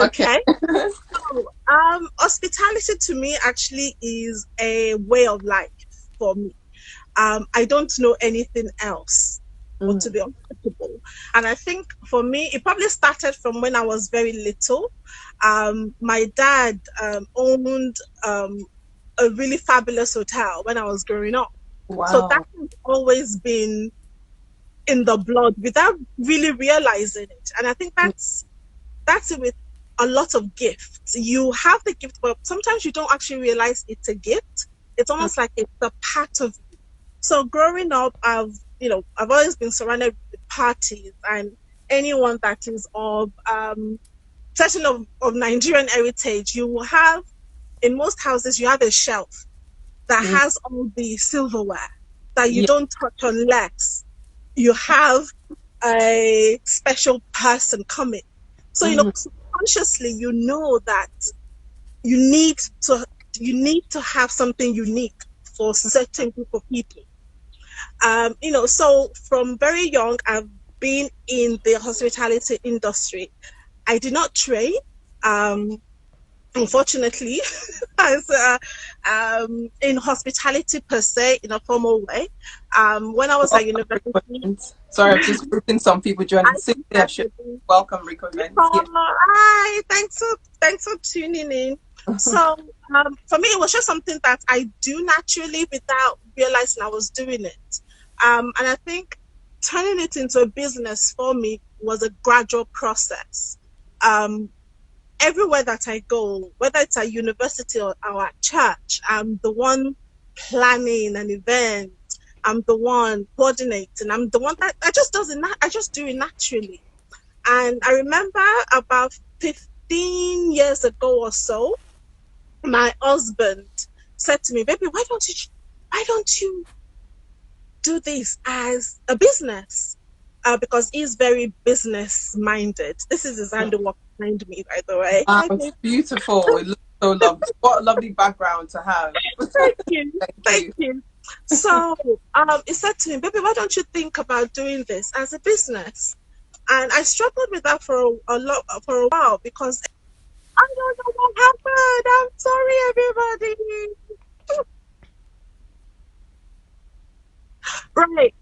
Okay. Okay. So, hospitality to me actually is a way of life for me. I don't know anything else but to Mm. be uncomfortable. And I think for me, it probably started from when I was very little. My dad owned um, a really fabulous hotel when I was growing up. So that Wow. has always been in the blood without really realizing it. And I think Mm. that's it with a lot of gifts. You have the gift, but sometimes you don't actually realize it's a gift. It's almost like it's a part of you. So growing up, I've always been surrounded with parties and anyone that is of especially of Nigerian heritage, you will have in most houses you have a shelf that Mm. has all the silverware that you Yeah. don't touch unless you have a special person coming. So, Mm. subconsciously, you know that you need to you need to have something unique for certain group of people. So from very young, I've been in the hospitality industry. I did not train. Um, Unfortunately, as in hospitality per se, in a formal way. When I was at Welcome university, recommends. Sorry, I'm just greeting some people I joining. Cynthia should started. welcome recommends. Yeah. Hi, thanks for tuning in. So, for me, it was just something that I do naturally without realizing I was doing it. And I think turning it into a business for me was a gradual process. Um, Everywhere that I go, whether it's at university or at church, I'm the one planning an event. I'm the one coordinating. I'm the one that I just does it. I just do it naturally. And I remember about 15 years ago or so, my husband said to me, "Baby, why don't you do this as a business?" Because he's very business minded. This is his handiwork behind me, by the way. Wow, Hi, it's babe. beautiful. It looks so lovely. What a lovely background to have. Thank you. Thank Thank you. you. So, he said to me, "Baby, why don't you think about doing this as a business?" And I struggled with that for a while because I don't know what happened. I'm sorry, everybody. Right.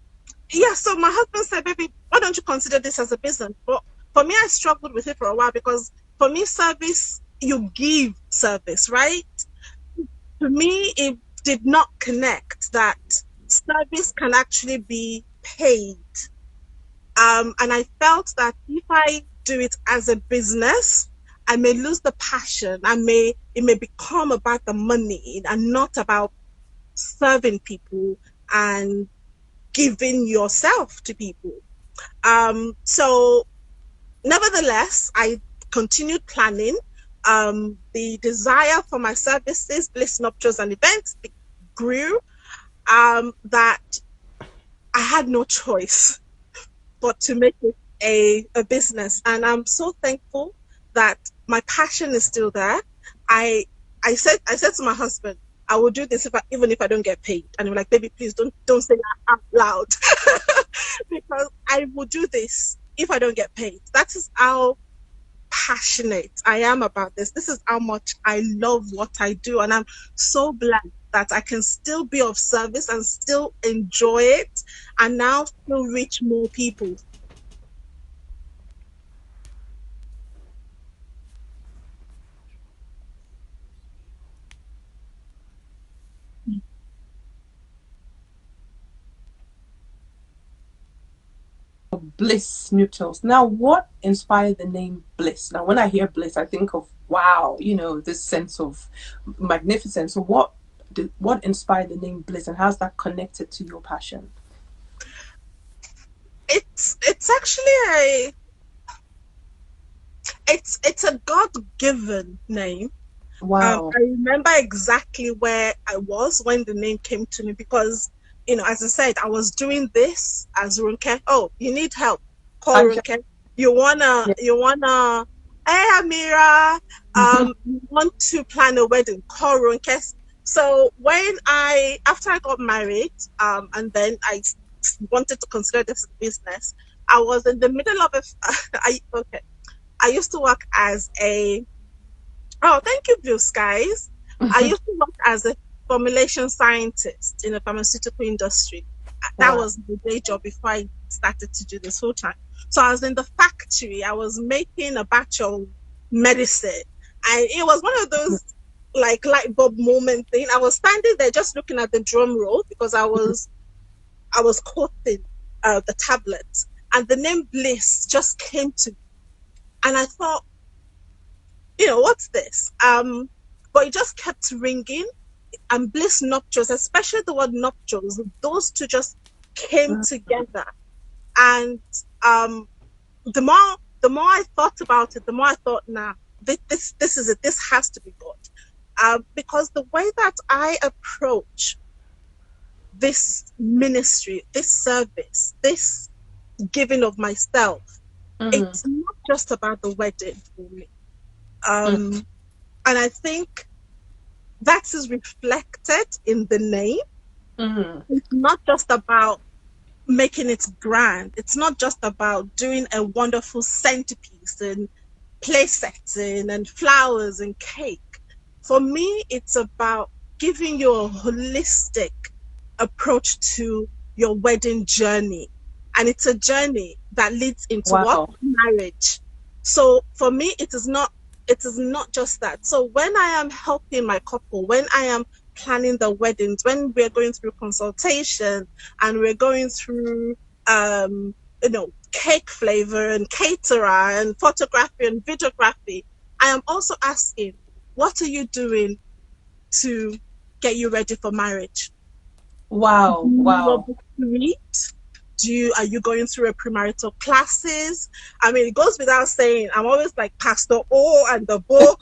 Yeah, so my husband said, "Baby, why don't you consider this as a business?" But for me, I struggled with it for a while because for me, service, you give service, right? To me, it did not connect that service can actually be paid. And I felt that if I do it as a business, I may lose the passion. It may become about the money and not about serving people and giving yourself to people. So nevertheless, I continued planning. The desire for my services, Bliss Nuptials and Events, grew. That I had no choice but to make it a business. And I'm so thankful that my passion is still there. I I said to my husband, I will do this even if I don't get paid. And I'm like, "Baby, please don't say that out loud." Because I will do this if I don't get paid. That is how passionate I am about this. This is how much I love what I do. And I'm so blessed that I can still be of service and still enjoy it and now still reach more people. Bliss Neutrals. Now, what inspired the name Bliss? Now, when I hear Bliss, I think of wow, this sense of magnificence. So, what inspired the name Bliss, and how's that connected to your passion? It's actually it's a God-given name. Wow. I remember exactly where I was when the name came to me because, as I said, I was doing this as Runke. Oh, you need help? Call I'm just, Runke. You wanna, hey Amira, you want to plan a wedding? Call Runke. So after I got married, and then wanted to consider this a business, I was in the middle of okay. I used to work as a, oh, thank you, Blue Skies. I used to work as a formulation scientist in the pharmaceutical industry. That Wow. was the day job before I started to do this full time. So I was in the factory. I was making a batch of medicine, and it was one of those like light bulb moment thing. I was standing there just looking at the drum roll because I was quoting the tablets, and the name Bliss just came to me, and I thought, what's this? But it just kept ringing, and Bliss Nuptials, especially the word nuptials, those two just came together. And the more I thought about it, the more I thought, nah, this is it. This has to be God, because the way that I approach this ministry, this service, this giving of myself, it's not just about the wedding for me. And I think that is reflected in the name. It's not just about making it grand. It's not just about doing a wonderful centerpiece and place setting and flowers and cake. For me, it's about giving you a holistic approach to your wedding journey. And it's a journey that leads into what? Marriage. So for me, it is not just that. So when I am helping my couple, when I am planning the weddings, when we're going through consultation and we're going through cake flavor and caterer and photography and videography, I am also asking, what are you doing to get you ready for marriage? Wow. Are you going through a premarital classes? I mean, it goes without saying, I'm always like Pastor O and the book.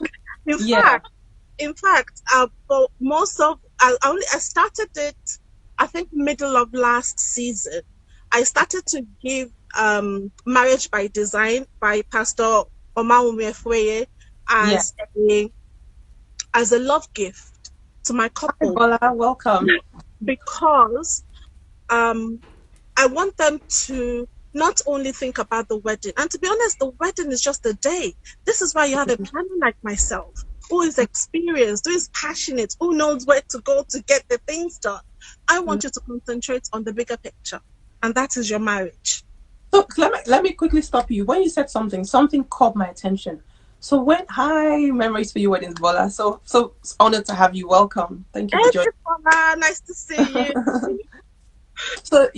In fact, for most of, I started it, I think, middle of last season. I started to give Marriage by Design by Pastor Omawumi Efueye as a love gift to my couple. Hi, Bola, welcome. Because I want them to not only think about the wedding, and to be honest, the wedding is just a day. This is why you have a planner like myself, who is experienced, who is passionate, who knows where to go to get the things done. I want you to concentrate on the bigger picture, and that is your marriage. So let me quickly stop you. When you said something caught my attention. So hi, memories for your weddings, Bola. So it's honored to have you. Welcome. Thank you for joining. Bola, nice to see you. So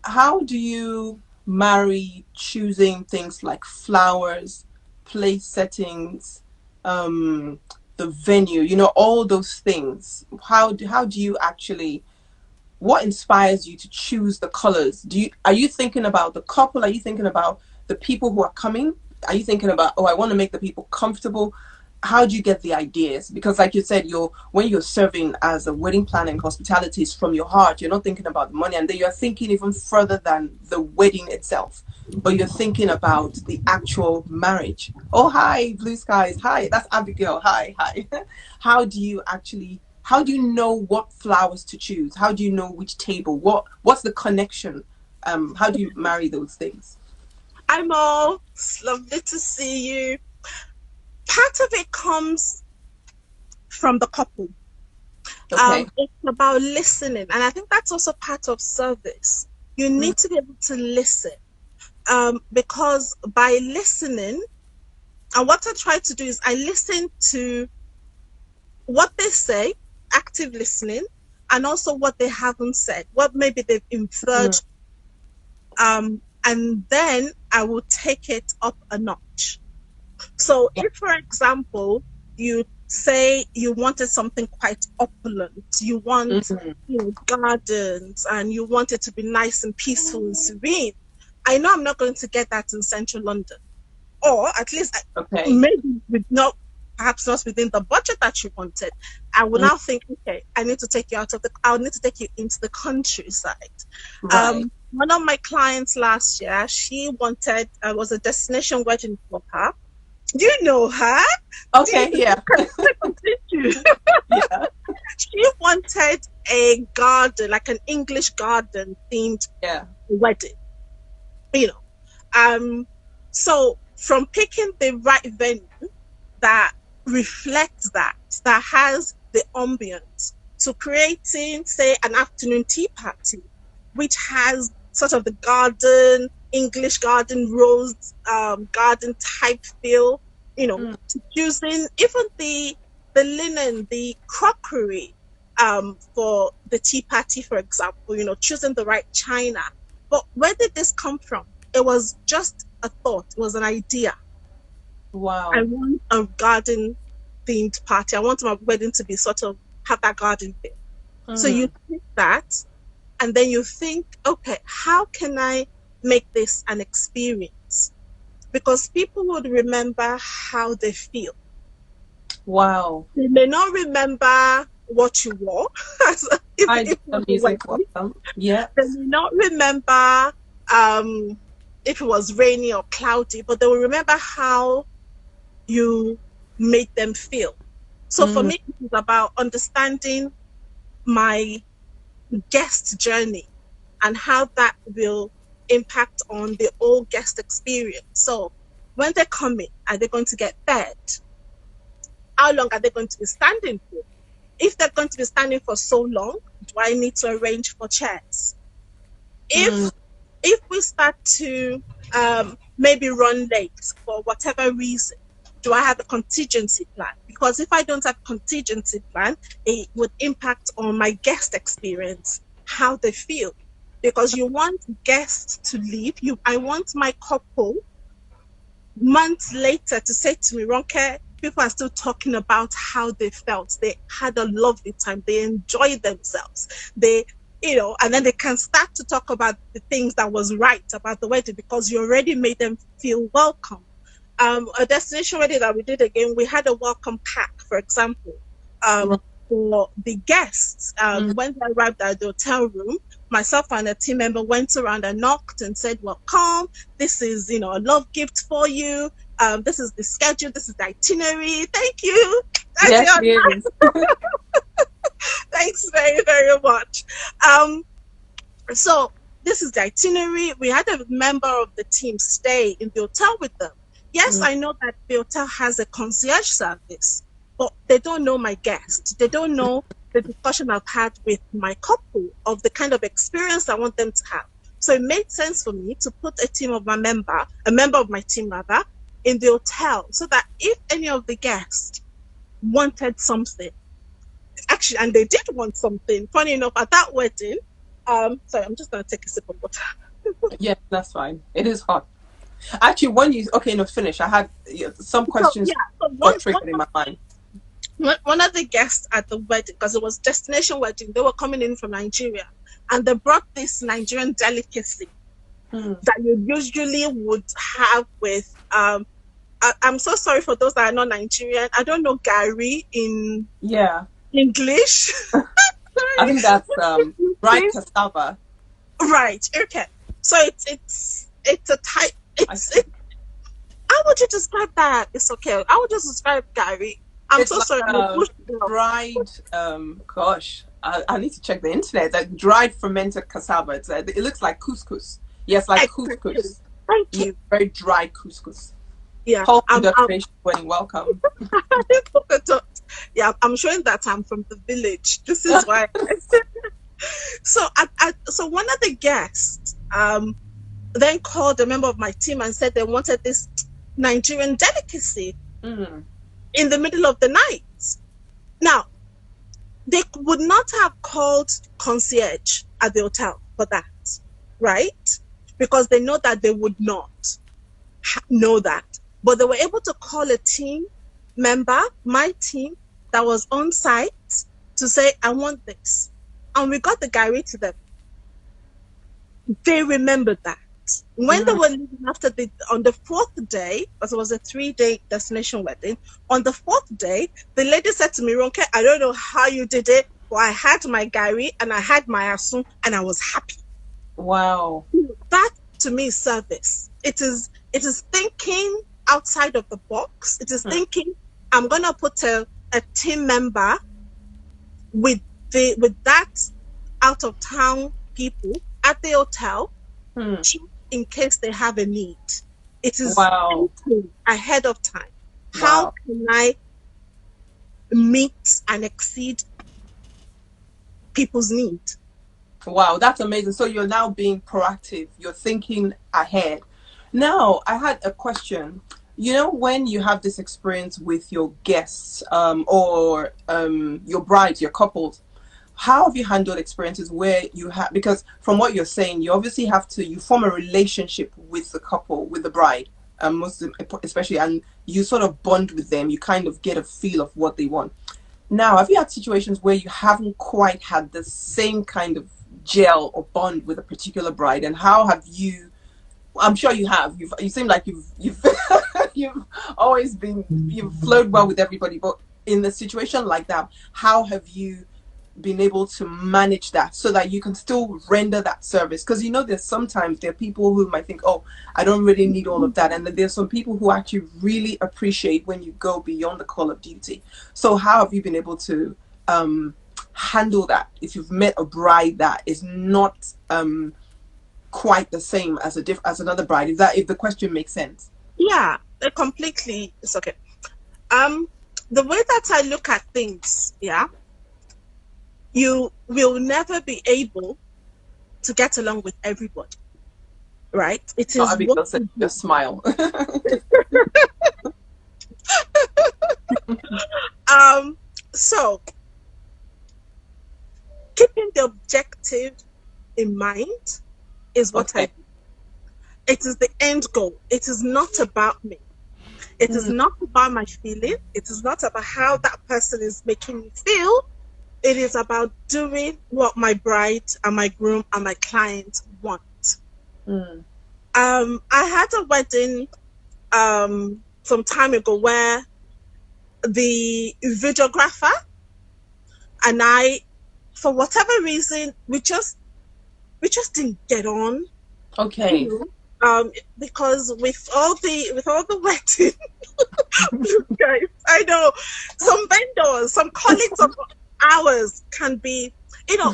how do you marry choosing things like flowers, place settings, the venue, all those things? How do you actually, what inspires you to choose the colors? Are you thinking about the couple? Are you thinking about the people who are coming? Are you thinking about, I want to make the people comfortable? How do you get the ideas? Because like you said, when you're serving as a wedding planner and hospitality is from your heart. You're not thinking about the money, and then you're thinking even further than the wedding itself, but you're thinking about the actual marriage. Oh, hi, Blue Skies. Hi, that's Abigail. Hi. How do you know what flowers to choose? How do you know which table? What's the connection? How do you marry those things? Hi, Mo. It's lovely to see you. Part of it comes from the couple. Okay. It's about listening, and I think that's also part of service. You need to be able to listen, because by listening, and what I try to do is I listen to what they say, active listening, and also what they haven't said, what maybe they've inferred, and then I will take it up a notch. So if, for example, you say you wanted something quite opulent, you want gardens, and you want it to be nice and peaceful and serene, I know I'm not going to get that in central London, or at least maybe perhaps not within the budget that you wanted. I will now think, okay, I need to take you I need to take you into the countryside. Right. One of my clients last year, she wanted, was a destination wedding for her. You know her. Okay, yeah. Yeah. She wanted a garden, like an English garden themed wedding. So from picking the right venue that reflects that has the ambience, to creating, say, an afternoon tea party, which has sort of the garden, English garden, rose garden type feel, to choosing even the linen, the crockery for the tea party, for example, choosing the right china. But where did this come from? It was just a thought, it was an idea. Wow. I want a garden themed party. I want my wedding to be sort of have that garden thing. So you think that, and then you think, okay, how can I make this an experience? Because people would remember how they feel. Wow. They may not remember what you wore. Yeah. They may not remember if it was rainy or cloudy, but they will remember how you made them feel. So for me, it's about understanding my guest journey and how that will impact on the whole guest experience. So when they come in, are they going to get fed? How long are they going to be standing for? If they're going to be standing for so long, do I need to arrange for chairs? If we start to maybe run late for whatever reason, do I have a contingency plan? Because if I don't have a contingency plan, it would impact on my guest experience, how they feel. Because you want guests to leave. I want my couple months later to say to me, Ronke, people are still talking about how they felt. They had a lovely time. They enjoyed themselves. And then they can start to talk about the things that was right about the wedding because you already made them feel welcome. A destination wedding that we did again, we had a welcome pack, for example, for the guests. When they arrived at the hotel room, myself and a team member went around and knocked and said, welcome, this is, a love gift for you. This is the schedule, this is the itinerary. Thank you. Yes, Thanks very, very much. So this is the itinerary. We had a member of the team stay in the hotel with them. Yes, I know that the hotel has a concierge service, but they don't know my guest. They don't know the discussion I've had with my couple of the kind of experience I want them to have. So it made sense for me to put a member of my team rather, in the hotel so that if any of the guests wanted something, actually, and they did want something, funny enough, at that wedding, sorry, I'm just going to take a sip of water. Yeah, that's fine. It is hot. Actually, finish. I had some questions triggered in my mind. One of the guests at the wedding, because it was destination wedding, they were coming in from Nigeria, and they brought this Nigerian delicacy that you usually would have with. I'm so sorry for those that are not Nigerian. I don't know Gari in English. I think that's dried cassava. Right. Okay. So it's a type. How would you describe that? It's okay. I would just describe Gary. It's sorry. Dried. Gosh, I need to check the internet. Like dried fermented cassava. It looks like couscous. Yes, like couscous. Thank you. Very dry couscous. Yeah. Welcome. Yeah, I'm showing that I'm from the village. This is why. So one of the guests then called a member of my team and said they wanted this Nigerian delicacy in the middle of the night. Now, they would not have called concierge at the hotel for that, right? Because they know that they would not know that. But they were able to call a team member, my team, that was on site to say, I want this. And we got the Gary to them. They remembered that. When they were leaving on the fourth day, because it was a 3-day destination wedding, on the fourth day, the lady said to me, Ronke, I don't know how you did it, but I had my Gary and I had my asun and I was happy. Wow. That to me is service. It is thinking outside of the box. It is thinking, I'm gonna put a team member with that out of town people at the hotel in case they have a need. It is Wow. thinking ahead of time. How Wow. can I meet and exceed people's needs? Wow, that's amazing. So you're now being proactive. You're thinking ahead. Now, I had a question. You know, when you have this experience with your guests, or your brides, your couples, how have you handled experiences where you have, because from what you're saying, you obviously have to, you form a relationship with the couple, with the bride, most especially, and you sort of bond with them. You kind of get a feel of what they want. Now, have you had situations where you haven't quite had the same kind of gel or bond with a particular bride, and how have you? I'm sure you have. You seem like you've you've always been, you've flowed well with everybody, but in a situation like that, how have you been able to manage that so that you can still render that service? Because you know, there's sometimes there are people who might think, oh, I don't really need all of that, and then there's some people who actually really appreciate when you go beyond the call of duty. So how have you been able to handle that if you've met a bride that is not quite the same as as another bride, if the question makes sense? Yeah, completely. It's okay. Um, the way that I look at things, yeah, you will never be able to get along with everybody, right? It Oh, is what Abigail said, you do. just smile. Um, so keeping the objective in mind is what I Okay. do. It is the end goal. It is not about me. It is Mm, not about my feeling. It is not about how that person is making me feel. It is about doing what my bride and my groom and my client want. mm. I had a wedding some time ago where the videographer and I, for whatever reason, we just didn't get on, you Okay. know. Because with all the wedding, guys, I know some vendors, some colleagues of ours can be, you know,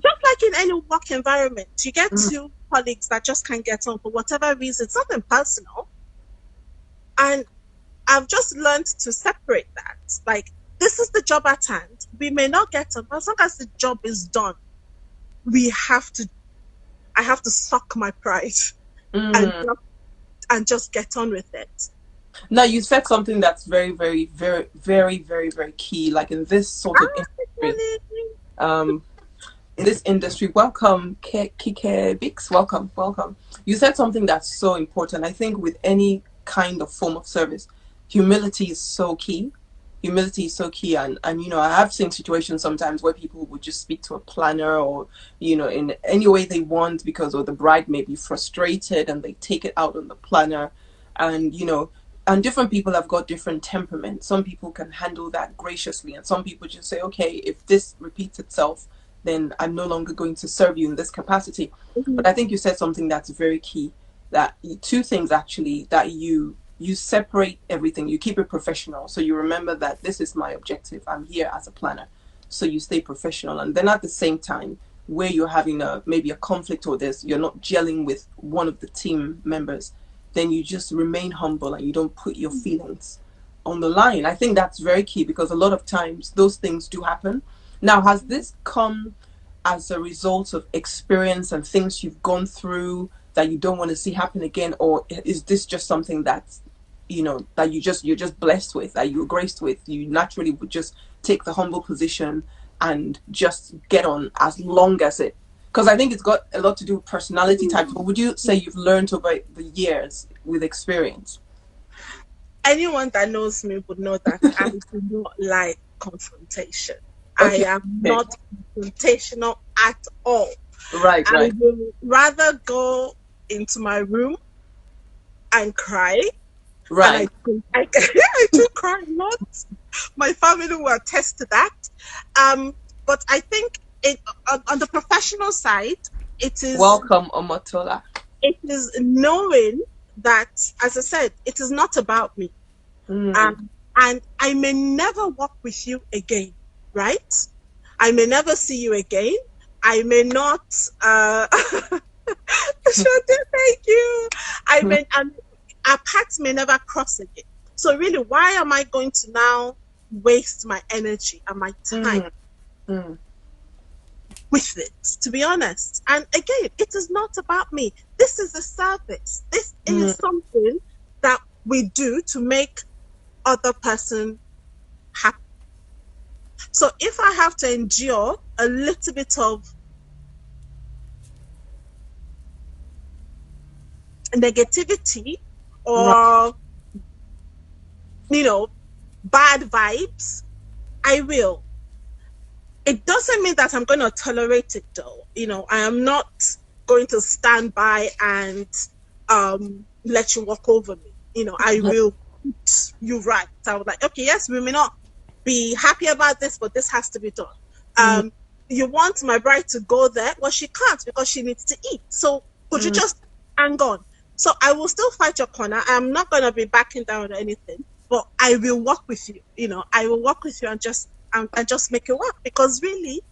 just like in any work environment, you get Mm, two colleagues that just can't get on for whatever reason. It's nothing personal. And I've just learned to separate that. Like, this is the job at hand. We may not get on, but as long as the job is done, we have to, I have to suck my pride and mm. just get on with it. Now, you said something that's very, very, very, very, very, very key. Like in this sort of industry, Honey. um, in this industry, welcome, Kike Bix, welcome, welcome. You said something that's so important. I think with any kind of form of service, humility is so key. Humility is so key, and you know, I have seen situations sometimes where people would just speak to a planner, or you know, in any way they want, because or the bride may be frustrated and they take it out on the planner, and you know, and different people have got different temperaments. Some people can handle that graciously, and some people just say, okay, if this repeats itself, then I'm no longer going to serve you in this capacity. But Mhm. I think you said something that's very key, that two things actually, that you separate everything, you keep it professional, so you remember that this is my objective, I'm here as a planner, so you stay professional. And then at the same time, where you're having a maybe a conflict, or this, you're not gelling with one of the team members, then you just remain humble and you don't put your feelings on the line. I think that's very key, because a lot of times those things do happen. Now, has this come as a result of experience and things you've gone through that you don't want to see happen again, or is this just something that's, you know, that you're just blessed with, that you're graced with, you naturally would just take the humble position and just get on as long as it, because I think it's got a lot to do with personality types. But would you say you've learned over the years with experience? Anyone that knows me would know that I do not like confrontation. I Okay. am Okay. not confrontational at all. Right, I right. will rather go into my room and cry. And Right. I do cry a lot. My family will attest to that. But I think on the professional side, it is Welcome, Omotola. it is knowing that, as I said, it is not about me. Mm. Um, and I may never work with you again, right? I may never see you again. I may not. Shante, thank you. I may. our paths may never cross again. So really, why am I going to now waste my energy and my time with it, to be honest? And again, it is not about me. This is a service. This is something that we do to make other person happy. So if I have to endure a little bit of negativity or bad vibes, I will. It doesn't mean that I'm going to tolerate it, though. I am not going to stand by and let you walk over me. I will put you right. I was like, okay, yes, we may not be happy about this, but this has to be done. You want my bride to go there? Well, she can't because she needs to eat. So could you just hang on? So I will still fight your corner. I'm not going to be backing down or anything, but I will work with you. I will work with you and just make it work, because really,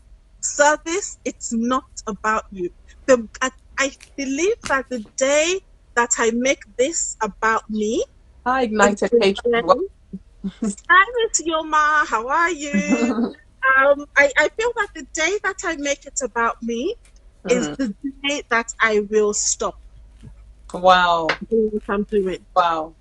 service, it's not about you. I believe that the day that I make this about me, I ignited hatred. Silence, Yoma, how are you? I feel that the day that I make it about me is the day that I will stop. Wow. Doing what I'm doing. Wow.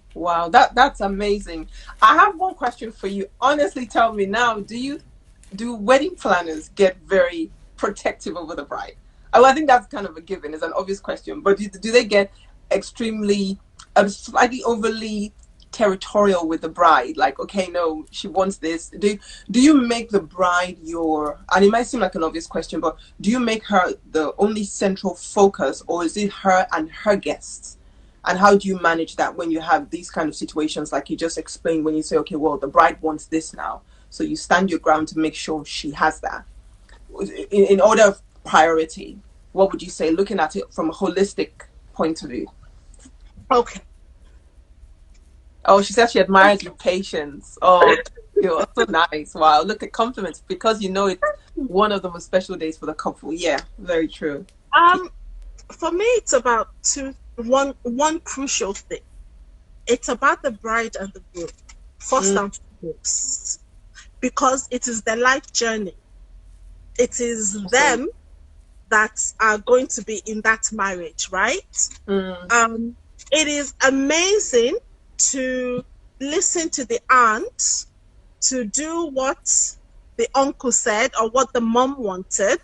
That's amazing. I have one question for you. Honestly, tell me now, do wedding planners get very protective over the bride? I think that's kind of a given. It's an obvious question, but do they get extremely, slightly overly territorial with the bride? Like, okay, no, she wants this. Do you make the bride and it might seem like an obvious question, but do you make her the only central focus, or is it her and her guests? And how do you manage that when you have these kind of situations like you just explained, when you say, okay, well, the bride wants this now, so you stand your ground to make sure she has that? In order of priority, what would you say, looking at it from a holistic point of view? Okay. Oh, she said she admires your patience. Oh, you're so nice. Wow, look at compliments, because it's one of the most special days for the couple. Yeah, very true. For me, it's about one crucial thing. It's about the bride and the groom, first and foremost, because it is their life journey. It is them that are going to be in that marriage, right? It is amazing to listen to the aunt, to do what the uncle said or what the mom wanted,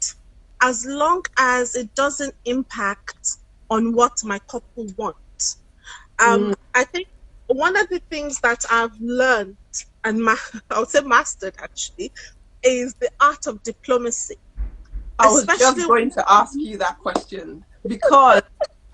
as long as it doesn't impact on what my couple want. I think one of the things that I've learned and I would say mastered actually is the art of diplomacy. I was just going to ask you that question, because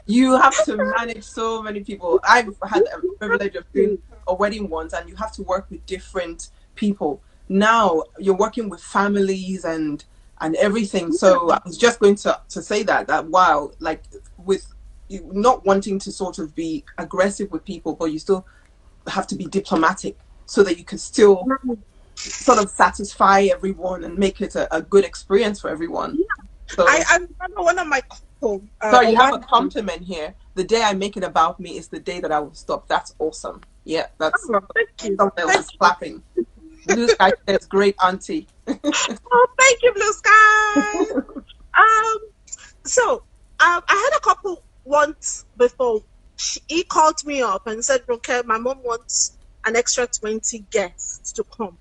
you have to manage so many people. I've had a privilege of doing a wedding once, and you have to work with different people. Now you're working with families and everything. So I was just going to say that wow, like with you not wanting to sort of be aggressive with people, but you still have to be diplomatic so that you can still sort of satisfy everyone and make it a good experience for everyone. So, I remember one of my sorry, you have a compliment here. The day I make it about me is the day that I will stop. That's awesome. Yeah, that's thank someone else clapping. Blue Sky says, great auntie. Oh, thank you, Blue Sky. So I had a couple once before. He called me up and said, okay, my mom wants an extra 20 guests to come.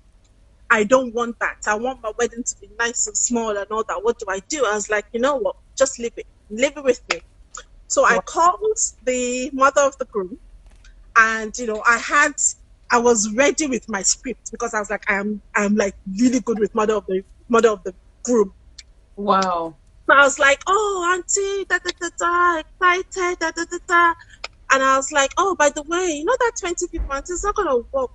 I don't want that. I want my wedding to be nice and small and all that. What do I do? I was like, you know what? Just leave it. Leave it with me. So I called the mother of the groom, and I was ready with my script, because I was like, I'm like really good with mother of the groom. Wow. So I was like, oh, auntie, da da da da, excited, da da da da. And I was like, oh, by the way, that 20 people, it's not going to work,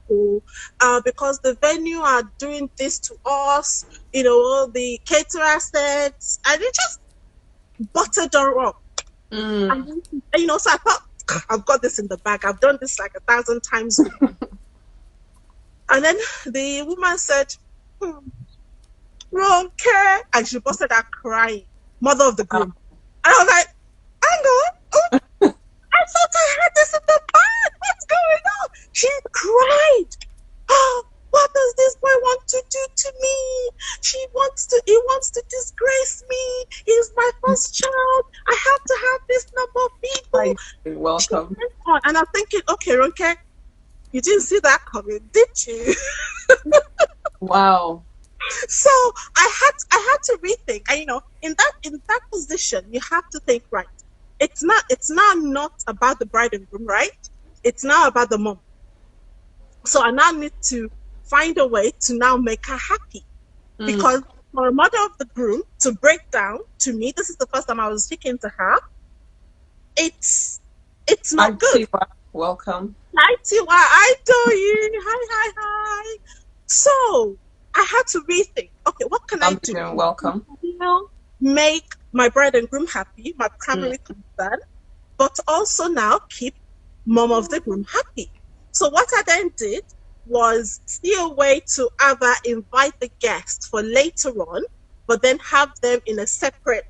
because the venue are doing this to us, the caterer said, and it just buttered her up. And, so I thought, I've got this in the bag. I've done this like 1,000 times. And then the woman said, okay. And she busted out crying, mother of the groom. And I was like, hang on. I thought I had this in the bag. What cried. Oh, what does this boy want to do to me? He wants to disgrace me. He's my first child. I have to have this number of people. Hi, welcome. And I'm thinking, okay, Ronke, you didn't see that coming, did you? Wow. So I had to rethink. And, in that position, you have to think, right. It's now not about the bride and groom, right? It's now about the mom. So I now need to find a way to now make her happy. Because for a mother of the groom to break down to me, this is the first time I was speaking to her. It's not good. Welcome. Hi Tiwa, I do you. Hi. So I had to rethink. Okay, what can I do? Welcome. Make my bride and groom happy, my primary concern, but also now keep mom of the groom happy. So what I then did was see a way to either invite the guests for later on, but then have them in a separate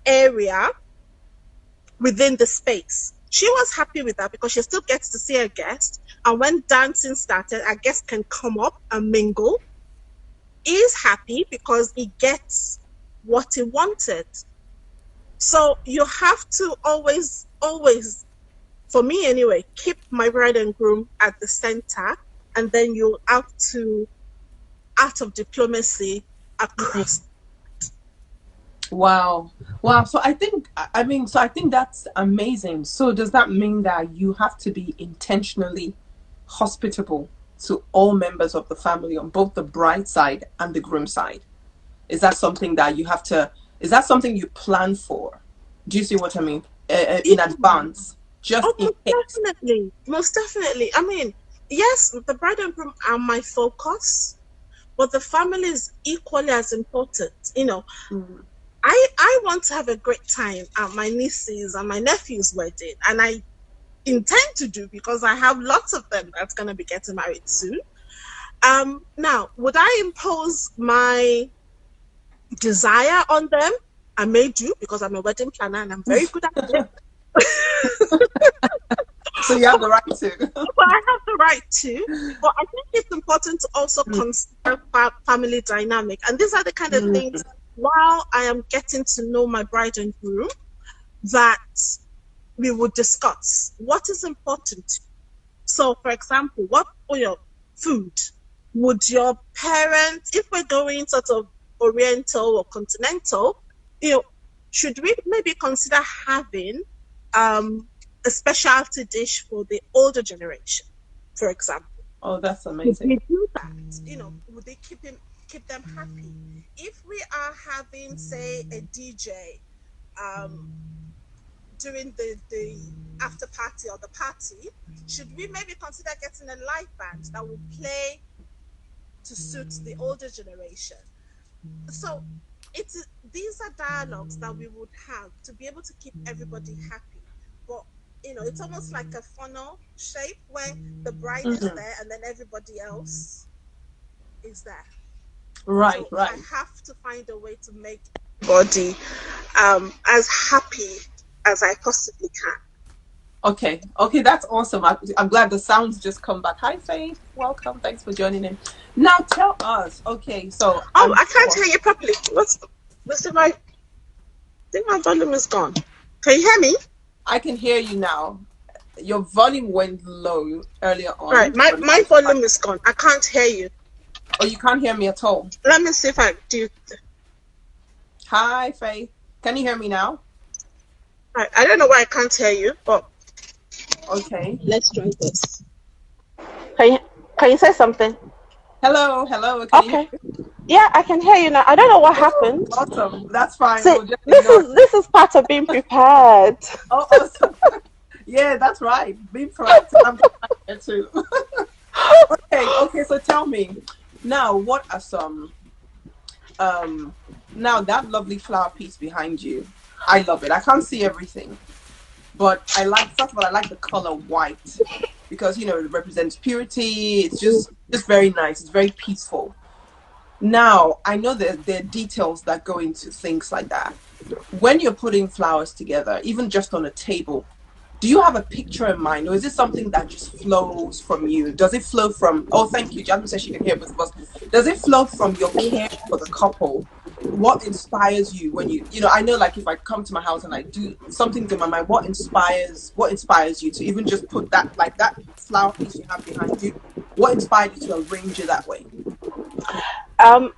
area within the space. She was happy with that because she still gets to see a guest. And when dancing started, a guest can come up and mingle. He's happy because he gets what he wanted. So you have to always, for me anyway, keep my bride and groom at the center, and then you're out of diplomacy across. Wow. So I think that's amazing. So does that mean that you have to be intentionally hospitable to all members of the family on both the bride side and the groom side? Is that something that is that something you plan for? Do you see what I mean? In advance? Most definitely. I mean, yes, the bride and groom are my focus, but the family is equally as important. I want to have a great time at my niece's and my nephew's wedding, and I intend to do because I have lots of them that's going to be getting married soon. Now, would I impose my desire on them? I may do because I'm a wedding planner and I'm very good at it. So you have the right to. But I have the right to. But I think it's important to also consider family dynamic. And these are the kind of things, while I am getting to know my bride and groom, that we would discuss. What is important? So, for example, what food would your parents, if we're going sort of Oriental or continental, should we maybe consider having a specialty dish for the older generation, for example? Oh, that's amazing. Would we do that? Would they keep them happy? If we are having, say, a DJ during the after party or the party, should we maybe consider getting a live band that will play to suit the older generation? So these are dialogues that we would have to be able to keep everybody happy. But it's almost like a funnel shape where the bride is there and then everybody else is there. Right. I have to find a way to make everybody as happy as I possibly can. Okay, that's awesome. I'm glad the sounds just come back. Hi, Faith. Welcome. Thanks for joining in. Now, tell us. Okay, so I can't hear you properly. I think my volume is gone. Can you hear me? I can hear you now. Your volume went low earlier on. Right, my volume is gone. I can't hear you. Oh, you can't hear me at all? Let me see if I do. Hi, Faith. Can you hear me now? Right, I don't know why I can't hear you, but okay. Let's try this. Can you say something? Hello. Okay. Yeah, I can hear you now. I don't know what happened. Awesome. That's fine. See, this is part of being prepared. Oh, awesome. Yeah, that's right. Being proactive. I'm here too. Okay. So tell me now, what are some now that lovely flower piece behind you? I love it. I can't see everything, but first of all, I like the color white because it represents purity. It's just very nice. It's very peaceful. Now, I know that there are details that go into things like that. When you're putting flowers together, even just on a table, do you have a picture in mind, or is it something that just flows from you? Does it flow from, oh, thank you, Jasmine says she can hear both of us. Does it flow from your care for the couple? What inspires you when you know, I know, like, if I come to my house and I do something's in my mind, what inspires you to even just put that, like, that flower piece you have behind you, what inspired you to arrange it that way?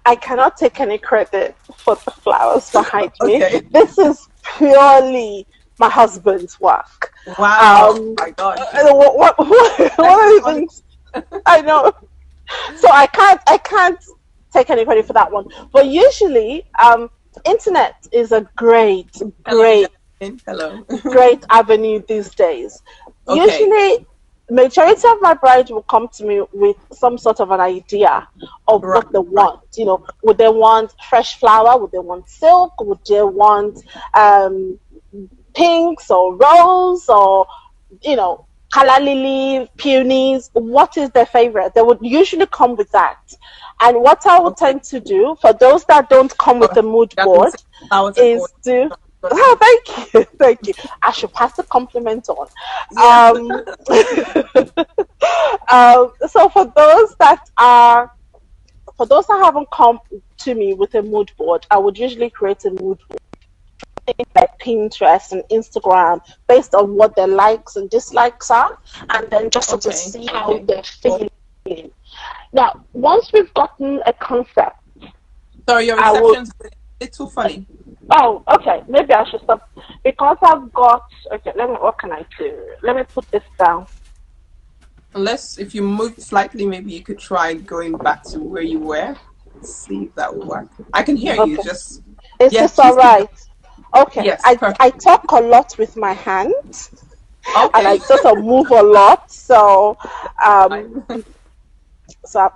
I cannot take any credit for the flowers behind me. Okay. This is purely my husband's work. Wow. My gosh. What are the things? I know. So I can't take any credit for that one. But usually, internet is a great, Hello, great, Jasmine. Hello. great avenue these days. Okay. Usually, majority of my brides will come to me with some sort of an idea of Right. what they want. You know, would they want fresh flower? Would they want silk? Would they want pinks or rose, or calla lily, peonies? What is their favorite? They would usually come with that. And what I would Okay. tend to do for those that don't come with the mood Jasmine board said flowers are is gorgeous. to oh, thank you, thank you. I should pass the compliment on. Yes. Um, so for those that haven't come to me with a mood board, I would usually create a mood board like Pinterest and Instagram based on what their likes and dislikes are, and then just sort of Okay. see how Okay. they're feeling. Now, once we've gotten a concept, Sorry, your I will. reception's a little funny. Oh, okay. Maybe I should stop because I've got. Okay, let me. What can I do? Let me put this down. Unless if you move slightly, maybe you could try going back to where you were. See if that will work. I can hear you. Okay. Just Is yeah, this all please keep right? Okay. Yes, I perfect. talk a lot with my hands and I Okay. sort of move a lot. So Fine.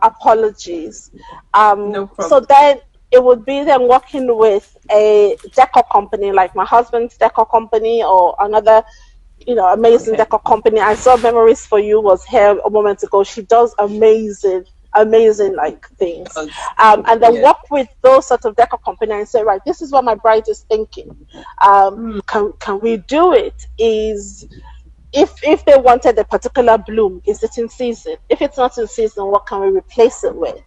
apologies. No So problem. then it would be them working with a decor company like my husband's decor company or another amazing Okay. decor company. I saw Memories for You was here a moment ago. She does amazing like things. Does. And then Yeah. work with those sort of decor company and say, right, this is what my bride is thinking. Mm, Can we do it? Is if they wanted a particular bloom, is it in season? If it's not in season, what can we replace it with?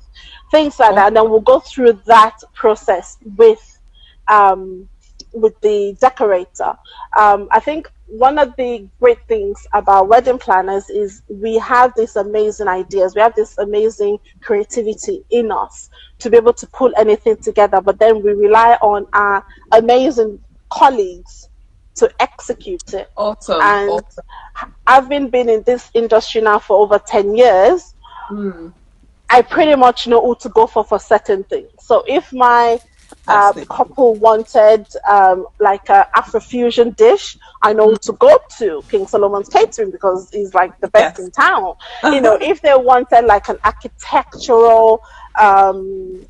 Things like that. okay. And then we'll go through that process um, with the decorator. I think one of the great things about wedding planners is we have these amazing ideas, we have this amazing creativity in us to be able to pull anything together, but then we rely on our amazing colleagues to execute it. Awesome. And Awesome. having been in this industry now for over 10 years, Mm, I pretty much know who to go for certain things. So if my fantastic. couple wanted like a Afrofusion dish, I know who Mm, to go to, King Solomon's Catering, because he's like the best yes. in town. If they wanted like an architectural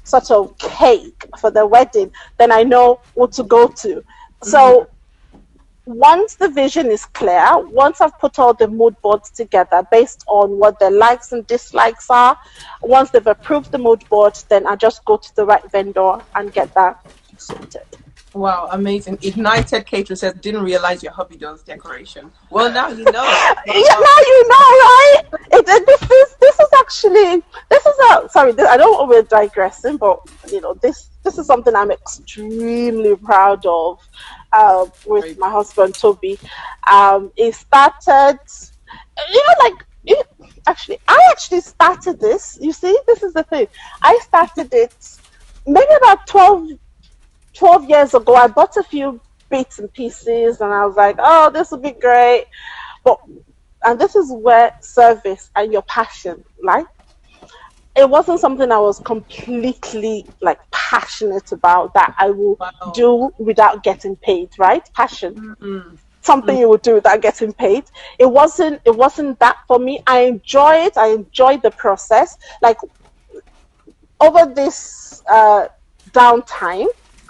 sort of cake for the wedding, then I know who to go to. Mm, So once the vision is clear, once I've put all the mood boards together based on what their likes and dislikes are, once they've approved the mood board, then I just go to the right vendor and get that sorted. wow, amazing. Ignited Catering says, didn't realize your hubby does decoration. Well, now you know. Yeah, now you know, right? This is actually this is a sorry. I don't know we're digressing, but this is something I'm extremely proud of with Very my husband Toby. It started, like I actually started this. You see, this is the thing. I started it maybe about 12 years ago. I bought a few bits and pieces and I was like, oh, this would be great. But and this is where service and your passion, like, it wasn't something I was completely like passionate about that I will wow. do without getting paid, right? Passion. Mm, Something mm, you would do without getting paid. It wasn't that for me. I enjoy it. I enjoy the process. Like over this downtime,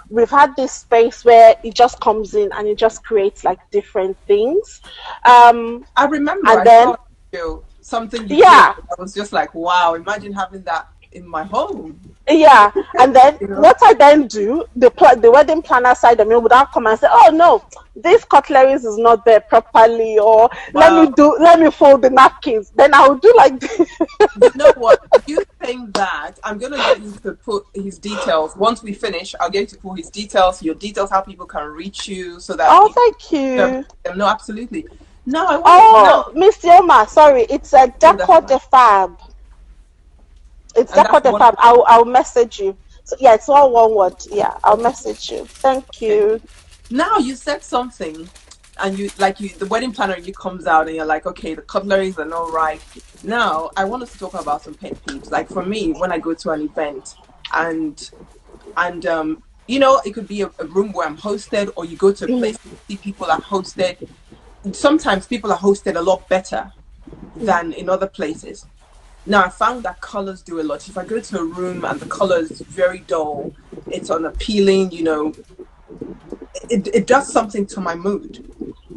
we've had this space where it just comes in and it just creates like different things. I remember And I then saw you something you did. yeah, I was just like, wow, imagine having that. in my home. Yeah, and then You know? what I then do, the wedding planner side of me would now come and say, "Oh no, this cutleries is not there properly," or Wow. let me fold the napkins." Then I would do like this. You know what? You think that I'm gonna get you to put his details. Once we finish, I'll get you to put his details, your details, how people can reach you, so that Oh, people thank can you. them. No, absolutely. No, I want to now. Oh, Miss Yoma, sorry, it's a Oh, that's Deco fine. de Fab. It's And that's Deco de one. Fab. I'll message you. So, yeah, it's all one word. Yeah, I'll Okay. message you. Thank Okay. you. Now you said something, and the wedding planner you comes out and you're like, okay, the cutleries are not right. Now I want us to talk about some pet peeves. Like for me, when I go to an event, and it could be a room where I'm hosted, or you go to a Mm, place and see people are hosted. Sometimes people are hosted a lot better mm, than in other places. Now I found that colors do a lot. If I go to a room and the color is very dull, it's unappealing, it does something to my mood.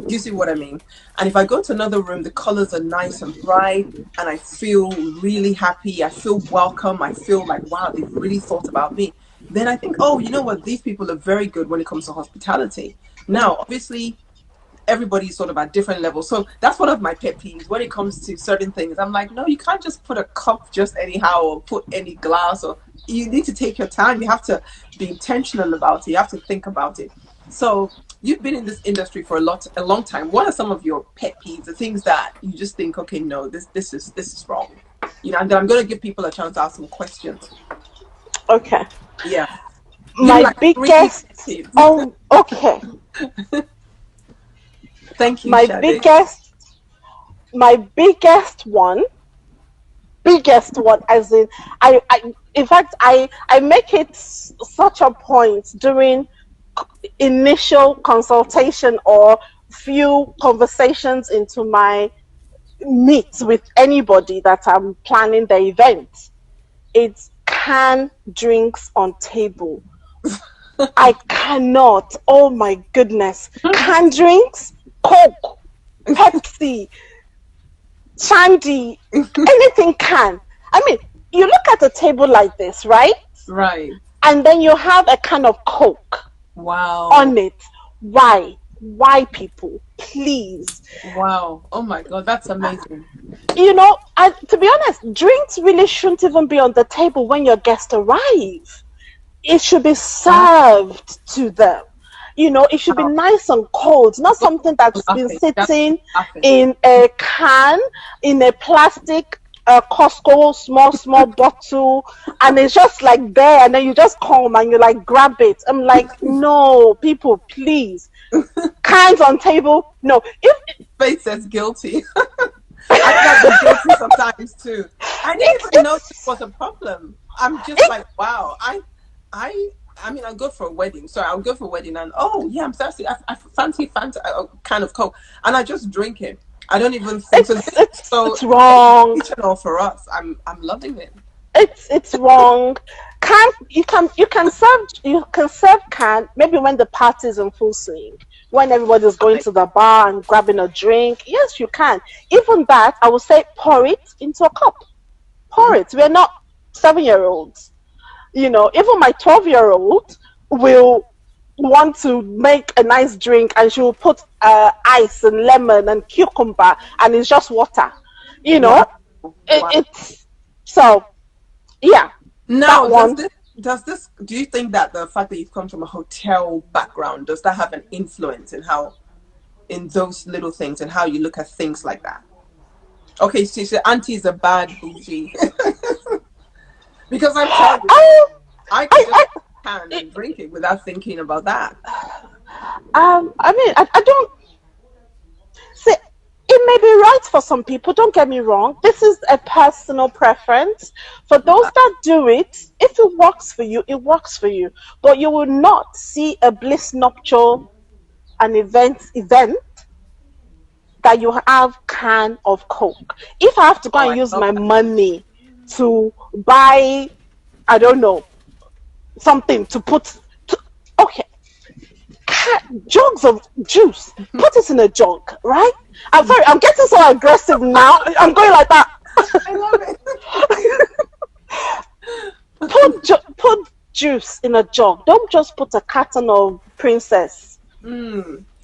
You see what I mean? And if I go to another room, the colors are nice and bright, and I feel really happy. I feel welcome. I feel like, wow, they've really thought about me. Then I think, oh, you know what? These people are very good when it comes to hospitality. mm. Now, obviously, everybody's sort of at different levels. So that's one of my pet peeves when it comes to certain things. I'm like, no, you can't just put a cup just anyhow or put any glass, or you need to take your time. You have to be intentional about it. You have to think about it. So you've been in this industry for a long time. What are some of your pet peeves, the things that you just think, okay, no, this is wrong? And then I'm going to give people a chance to ask some questions. Okay. Yeah. Give me My like three pet biggest. peeves. Oh, okay. Thank you, My Shade. biggest. My biggest one, as in, in fact, I make it such a point during initial consultation or few conversations into my meet with anybody that I'm planning the event. It's can drinks on table. I cannot. Oh my goodness. Can drinks, Coke, Pepsi, Shandy, anything can. I mean, you look at a table like this, right? Right. And then you have a can of Coke Wow. on it. Why? Why, people? Please. Wow. Oh my God, that's amazing. And to be honest, drinks really shouldn't even be on the table when your guests arrive. It should be Wow. served to them. It should be nice and cold, not something that's been Laughing. That's sitting laughing. in a can, in a plastic Costco small bottle, and it's just like there, and then you just come and you like grab it. I'm like, no, people, please, cans on table. No, if Faith says guilty. I think I've been guilty sometimes too. I didn't even know this it's was a problem. I'm just it, like, wow. I, I mean, I'll go for a wedding. Sorry, I'll go for a wedding, and oh yeah, I'm thirsty. I fancy Fanta, kind of Coke, and I just drink it. I don't even think so. it's it's So it's wrong. educational for us. I'm loving it. It's wrong. You can serve can maybe when the party is in full swing, when everybody's going Right. to the bar and grabbing a drink. Yes, you can. Even that, I would say pour it into a cup. Pour Mhm. it. We're not 7-year-olds. Even my 12-year-old will want to make a nice drink, and she will put ice and lemon and cucumber, and it's just water. You know, Wow. Wow. it's so yeah, Now, that one. do you think that the fact that you've come from a hotel background, does that have an influence in those little things and how you look at things like that? Okay, so you said auntie is a bad bougie. Because I'm telling you, I, I could just I, can and drink it without thinking about that. I mean, I don't say it may be right for some people. Don't get me wrong. This is a personal preference. For those that do it, if it works for you, it works for you. But you will not see a bliss nuptial, an event that you have can of Coke. If I have to go Oh, and I use love my that. money to buy, I don't know, something to put, okay, jugs of juice. Put it in a jug, right? I'm sorry, I'm getting so aggressive now. I'm going like that. I love it. put juice in a jug. Don't just put a carton of Princess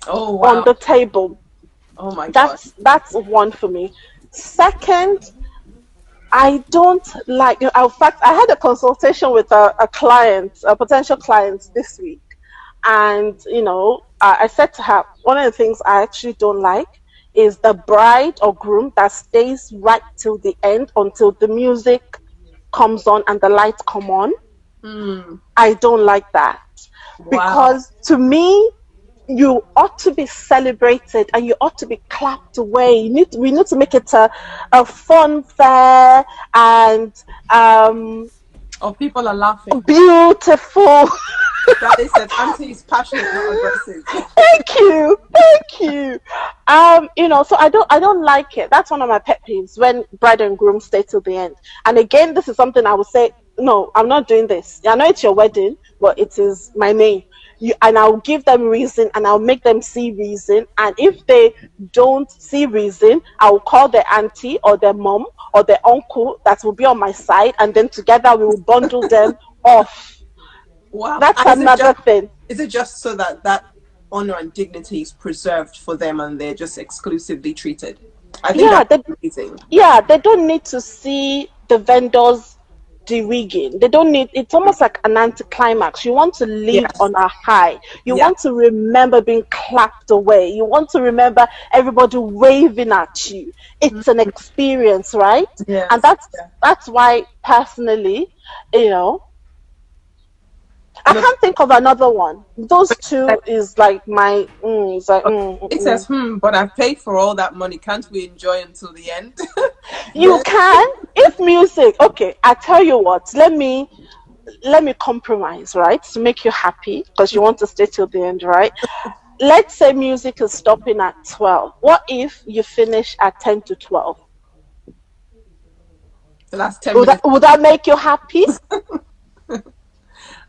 Oh on wow. the table. Oh my god. That's one for me. Second, I don't like. In fact, I had a consultation with a client, a potential client this week, and I said to her, one of the things I actually don't like is the bride or groom that stays right till the end until the music comes on and the lights come on. I don't like that, Wow. because to me, you ought to be celebrated and you ought to be clapped away. We need to make it a fun fair and Oh, people are laughing. beautiful. Daddy said, Auntie is passionate, not aggressive. Thank you. So I don't like it. That's one of my pet peeves, when bride and groom stay till the end. And again, this is something I would say, no, I'm not doing this. I know it's your wedding, but it is my name. And I'll give them reason and I'll make them see reason. And if they don't see reason, I'll call their auntie or their mom or their uncle that will be on my side, and then together we will bundle them off. Wow. That's And another thing. is it just so that that honor and dignity is preserved for them and they're just exclusively treated? I think Yeah, that's they amazing. they don't need to see the vendors de-rigging. They don't need, it's almost like an anticlimax. You want to live Yes. on a high. You Yeah. want to remember being clapped away. You want to remember everybody waving at you. It's an experience, right? And Yes. that's Yeah. that's why personally, you know, I Look, can't think of another one. Those two like, is like my it's like it says, but I've paid for all that money. Can't we enjoy until the end? You Then, can, if music, okay, I tell you what, let me compromise, right, to make you happy because you want to stay till the end, right? Let's say music is stopping at 12. What if you finish at 10 to 12? the last 10 Would that, minutes. would that make you happy?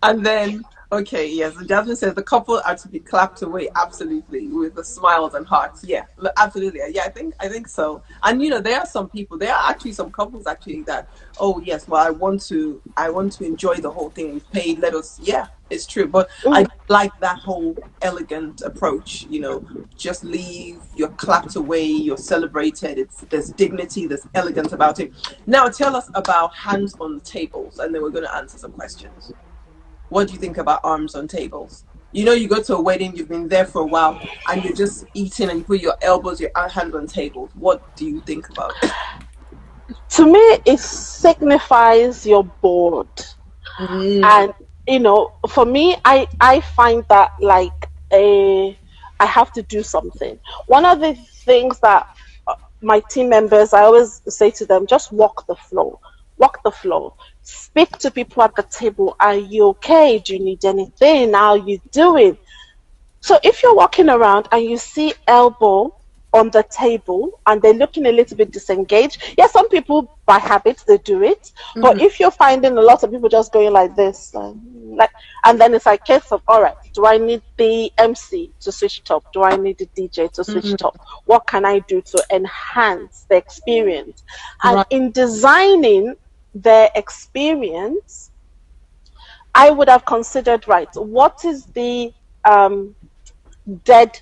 And then, okay, yes, Jasmine says the couple are to be clapped away, absolutely, with the smiles and hearts. Yeah, absolutely. Yeah, I think so. And there are some people, there are actually some couples actually that, oh yes, well, I want to enjoy the whole thing. We've paid, let us. Yeah, it's true. But I Mm, like that whole elegant approach. Just leave. You're clapped away. You're celebrated. There's dignity. There's elegance about it. Now, tell us about hands on the tables, and then we're going to answer some questions. What do you think about arms on tables? You go to a wedding, you've been there for a while, and you're just eating and you put your elbows, your hands on tables. What do you think about it? to me, it signifies you're bored. Mm, And for me, I find that like a I have to do something. One of the things that my team members, I always say to them, just walk the floor, speak to people at the table. Are you okay? Do you need anything? How are you doing? So if you're walking around and you see elbow on the table and they're looking a little bit disengaged, yeah, some people by habit they do it. But mhm, if you're finding a lot of people just going like this, like, and then it's like case of, all right, do I need the MC to switch it up? Do I need the DJ to switch it mhm. up? What can I do to enhance the experience? And Right. in designing their experience, I would have considered, right, what is the um, dead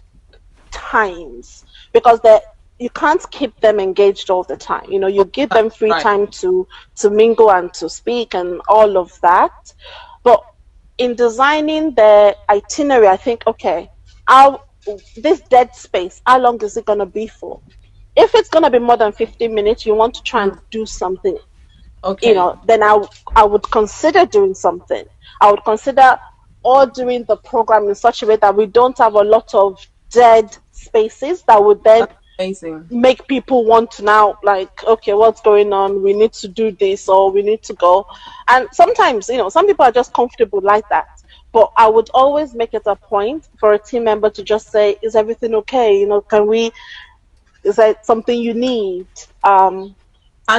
times, because you can't keep them engaged all the time. You give them free Right. time to mingle and to speak and all of that. But in designing the itinerary, I think, okay, how this dead space, how long is it going to be for? If it's going to be more than 15 minutes, you want to try and Mm, do something, okay. then I would consider doing something. I would consider ordering the program in such a way that we don't have a lot of dead spaces that would then That's amazing. make people want to now, like, okay, what's going on? We need to do this or we need to go. And sometimes, some people are just comfortable like that. But I would always make it a point for a team member to just say, is everything okay? Is that something you need? And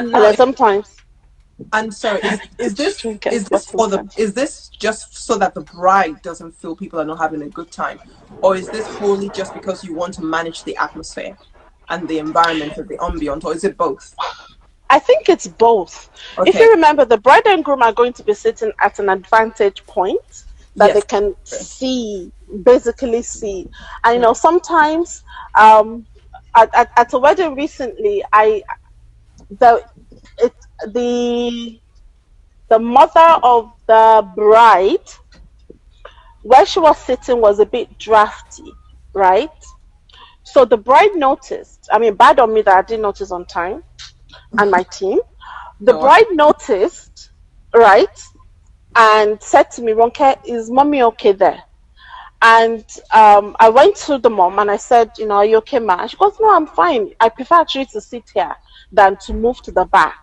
And now, then sometimes, and sorry, is this drink and is this bottle for the time. is this just so that the bride doesn't feel people are not having a good time, or is this wholly just because you want to manage the atmosphere and the environment of the ambient, or is it both? I think it's both. If Okay. you remember, the bride and groom are going to be sitting at an advantage point that they Yes. can see, basically see. And Mm. sometimes um, at a wedding recently, the it the the mother of the bride, where she was sitting was a bit drafty, right? So the bride noticed. I mean, bad on me that I didn't notice on time, and my team. The Oh, wow. bride noticed, right, and said to me, Ronke, is mommy okay there? And I went to the mom and I said, are you okay, ma? She goes, no, I'm fine. I prefer actually to sit here than to move to the back.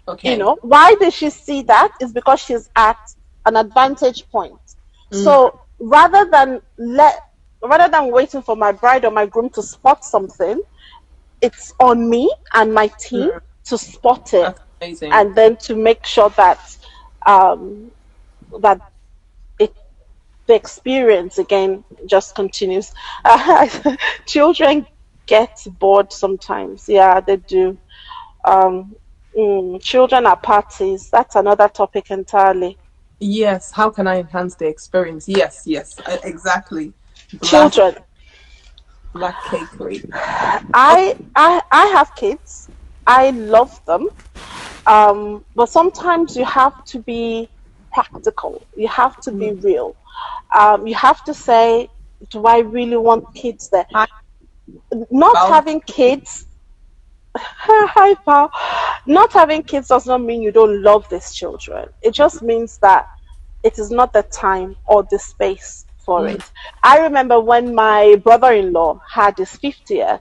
Okay. Why did she see that? Is because she's at an advantage point. Mm. So rather than waiting for my bride or my groom to spot something, it's on me and my team Mm. to spot it, That's amazing. and then to make sure um, that it the experience again just continues. Children get bored sometimes. Yeah, they do. Um, Children at parties. That's another topic entirely. Yes. How can I enhance the experience? Yes. Yes. Exactly. Black Children. black cakery. Okay. I have kids. I love them. But sometimes you have to be practical. You have to be Mm. real. You have to say, do I really want kids there? Hi, Not Val. having kids, hi, pal. Not having kids does not mean you don't love these children. It just means that it is not the time or the space for Mm. it. I remember when my brother-in-law had his 50th,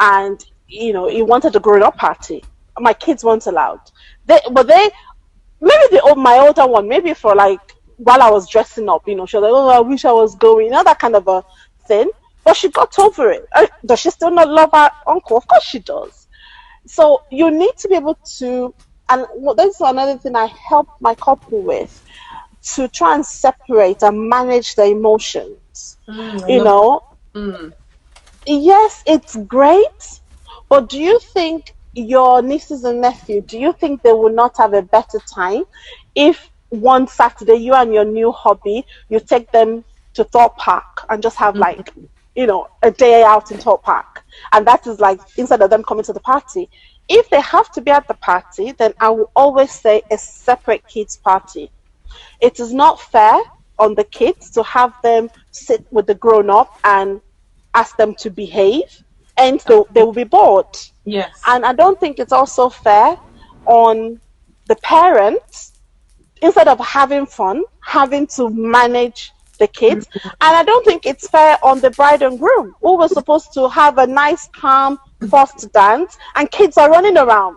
and he wanted a grown-up party. My kids weren't allowed. But maybe my older one, maybe for like while I was dressing up, she was like, oh, I wish I was going, that kind of a thing. But she got over it. Does she still not love her uncle? Of course she does. So you need to be able to, and this is another thing I help my couple with, to try and separate and manage the emotions. Mm. I You love. know, Mm. yes, it's great, but do you think your nieces and nephew, do you think they will not have a better time if one Saturday you and your new hobby, you take them to Thorpe Park and just have Mm. like, a day out in Thorpe Park? And that is like instead of them coming to the party. If they have to be at the party, then I will always say a separate kids party. It is not fair on the kids to have them sit with the grown up and ask them to behave, and they will be bored. Yes. And I don't think it's also fair on the parents, instead of having fun, having to manage the kids. And I don't think it's fair on the bride and groom, who were supposed to have a nice, calm, first dance, and kids are running around.